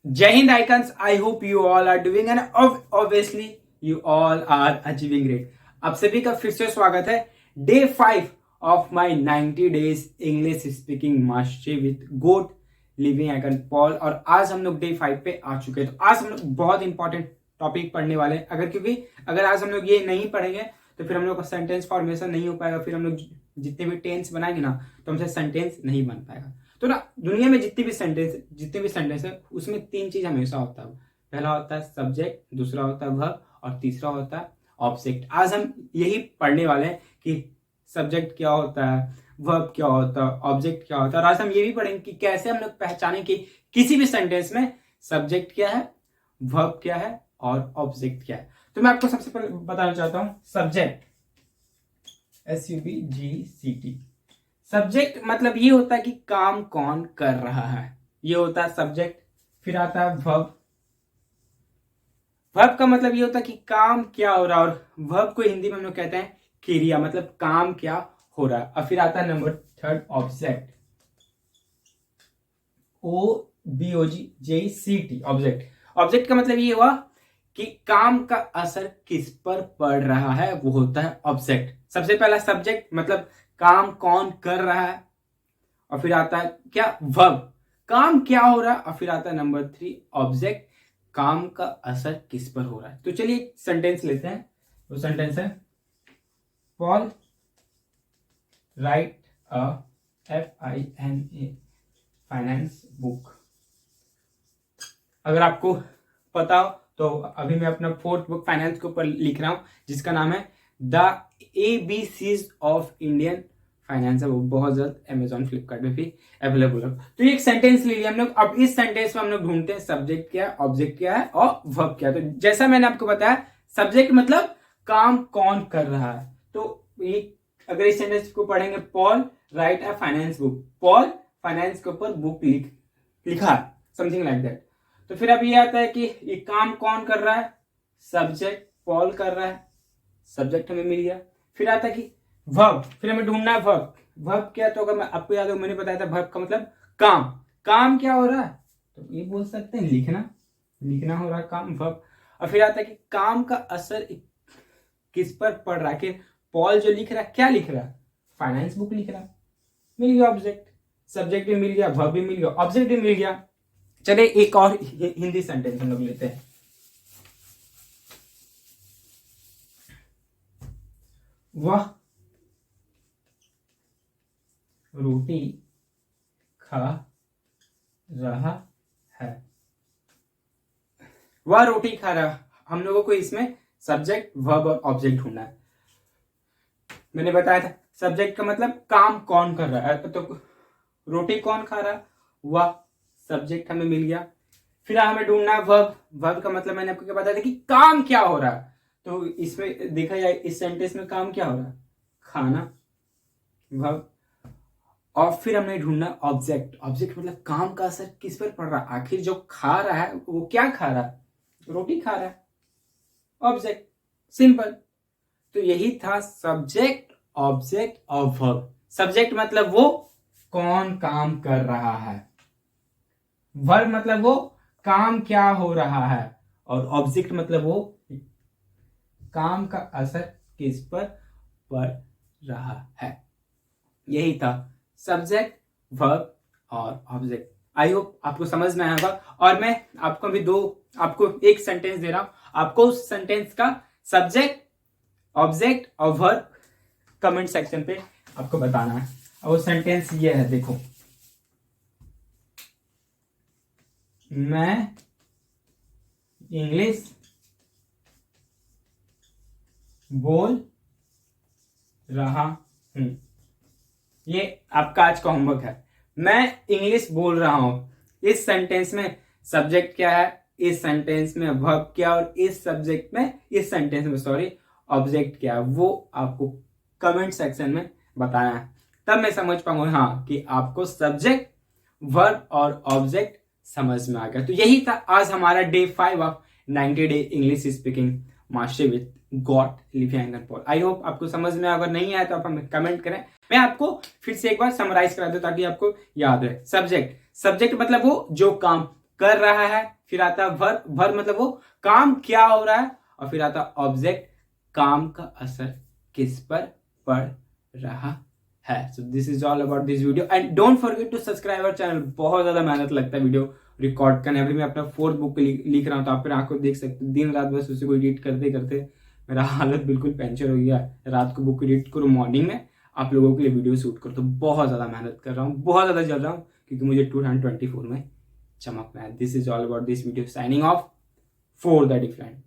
Jai Hind icons. I hope you all are doing and obviously you all are achieving great. आप सभी का फिर से स्वागत है day 5 of my 90 days English speaking mastery with goat living icon Paul. और आज हम लोग डे 5 पे आ चुके हैं। तो आज हम लोग बहुत इंपॉर्टेंट टॉपिक पढ़ने वाले हैं। क्योंकि अगर आज हम लोग ये नहीं पढ़ेंगे तो फिर हम लोग का सेंटेंस फॉर्मेशन नहीं हो पाएगा। फिर हम लोग जितने भी टेंस बनाएंगे ना तो हमसे सेंटेंस नहीं बन पाएगा। तो ना दुनिया में जितने भी सेंटेंस है उसमें तीन चीज हमेशा होता है। पहला होता है सब्जेक्ट, दूसरा होता है वर्ब और तीसरा होता है ऑब्जेक्ट। आज हम यही पढ़ने वाले हैं कि सब्जेक्ट क्या होता है, वर्ब क्या होता है, ऑब्जेक्ट क्या होता है। और आज हम ये भी पढ़ेंगे कि कैसे हम लोग पहचानें कि किसी भी सेंटेंस में सब्जेक्ट क्या है, वर्ब क्या है और ऑब्जेक्ट क्या है। तो मैं आपको सबसे पहले बताना चाहता हूं सब्जेक्ट, SUBGCT। सब्जेक्ट मतलब ये होता है कि काम कौन कर रहा है, ये होता है सब्जेक्ट। फिर आता है वर्ब। वर्ब का मतलब ये होता है कि काम क्या हो रहा है, और वर्ब को हिंदी में हम लोग कहते हैं क्रिया, मतलब काम क्या हो रहा है। और फिर आता है number third object, OBOGJCT object. Object का मतलब ये हुआ कि काम का असर किस पर पड़ रहा है, वो होता है ऑब्जेक्ट। सबसे पहला सब्जेक्ट मतलब काम कौन कर रहा है, और फिर आता है क्या वर्ब, काम क्या हो रहा है, और फिर आता है नंबर 3 ऑब्जेक्ट, काम का असर किस पर हो रहा है। तो चलिए सेंटेंस लेते हैं। वो सेंटेंस है पॉल राइट अ FINA फाइनेंस बुक। अगर आपको पता हो तो अभी मैं अपना 4th बुक फाइनेंस के ऊपर लिख रहा हूं जिसका नाम है the ABCs of Indian finance है। वो बहुत जल्द Amazon फ्लिपकार्ट में भी अवेलेबल है। तो ये एक सेंटेंस ले लिया हम लोग। अब इस सेंटेंस में हम लोग ढूंढते हैं सब्जेक्ट क्या है, ऑब्जेक्ट क्या है और वर्ब क्या है। तो जैसा मैंने आपको बताया सब्जेक्ट मतलब काम कौन कर रहा है। तो ये अगर इस सेंटेंस को पढ़ेंगे Paul right a finance book, Paul finance के ऊपर बुक लिखा है, समथिंग लाइक दैट। तो फिर अब ये आता है कि ये काम कौन कर रहा है, सब्जेक्ट पॉल कर रहा है, सब्जेक्ट हमें मिल गया। फिर आता है कि वर्ब, फिर हमें ढूंढना है वर्ब। वर्ब क्या, तो अगर मैं आपको याद हो मैंने बताया था वर्ब का मतलब काम, काम क्या हो रहा है, तो ये बोल सकते हैं लिखना हो रहा है काम, वर्ब। और फिर आता है कि काम का असर किस पर पड़ रहा है, कि पॉल जो लिख रहा है क्या लिख रहा है, फाइनेंस बुक लिख रहा है। मिल गया ऑब्जेक्ट, सब्जेक्ट भी मिल गया, वर्ब भी मिल गया, ऑब्जेक्ट भी मिल गया। चलिए एक और हिंदी सेंटेंस हम लोग लेते हैं। वह रोटी खा रहा है, वह रोटी खा रहा है। हम लोगों को इसमें सब्जेक्ट वर्ब और ऑब्जेक्ट ढूंढना है। मैंने बताया था सब्जेक्ट का मतलब काम कौन कर रहा है, तो रोटी कौन खा रहा है, वह सब्जेक्ट हमें मिल गया। फिर हमें ढूंढना है वर्ब। वर्ब का मतलब मैंने आपको क्या बताया था कि काम क्या हो रहा है। तो इसमें देखा जाए इस सेंटेंस में काम क्या हो रहा है, खाना, वर्ब। और फिर हमने ढूंढना ऑब्जेक्ट। ऑब्जेक्ट मतलब काम का असर किस पर पड़ रहा है, आखिर जो खा रहा है वो क्या खा रहा है, रोटी खा रहा है, ऑब्जेक्ट, सिंपल। तो यही था सब्जेक्ट, ऑब्जेक्ट और वर्ब। सब्जेक्ट मतलब वो कौन काम कर रहा है, वर्ब मतलब वो काम क्या हो रहा है, और ऑब्जेक्ट मतलब वो काम का असर किस पर पड़ रहा है। यही था सब्जेक्ट, वर्ब और ऑब्जेक्ट। आई होप आपको समझ में आया होगा। और मैं आपको अभी आपको एक सेंटेंस दे रहा हूं, आपको उस सेंटेंस का सब्जेक्ट, ऑब्जेक्ट और वर्ब कमेंट सेक्शन पे आपको बताना है। और वो सेंटेंस ये है, देखो, मैं इंग्लिश बोल रहा हूं। ये आपका आज का होमवर्क है। मैं इंग्लिश बोल रहा हूं। इस सेंटेंस में सब्जेक्ट क्या है, इस सेंटेंस में वर्ब क्या, और इस सेंटेंस में ऑब्जेक्ट क्या है, वो आपको कमेंट सेक्शन में बताना है। तब मैं समझ पाऊंगा हाँ कि आपको सब्जेक्ट, वर्ब और ऑब्जेक्ट समझ में आ गया। तो यही था आज हमारा day 5 of 90 day English speaking mastery with got living Paul. I hope आपको समझ में, अगर नहीं आया तो आप हमें कमेंट करें। मैं आपको फिर से एक बार समराइज करा दूं ताकि आपको याद रहे। सब्जेक्ट मतलब वो जो काम कर रहा है, फिर आता वर्ब, वर्ब मतलब वो काम क्या हो रहा है, और फिर आता ऑब्जेक्ट, काम का असर किस पर पड़ रहा है। So this is all about this video and don't forget to subscribe our channel. बहुत ज्यादा मेहनत लगता है वीडियो रिकॉर्ड करने। अभी मैं अपना 4th बुक लिख रहा हूँ, तो आप फिर आंखों देख सकते हो, दिन रात बस उसी को एडिट करते करते मेरा हालत बिल्कुल पेंचर हो गया। रात को बुक एडिट करो, मॉर्निंग में आप लोगों के लिए वीडियो शूट करो, तो बहुत ज्यादा मेहनत कर रहा हूँ, बहुत ज्यादा चल रहा हूँ, क्योंकि मुझे 2024 में चमकना है। This is all about this video, signing off for the different.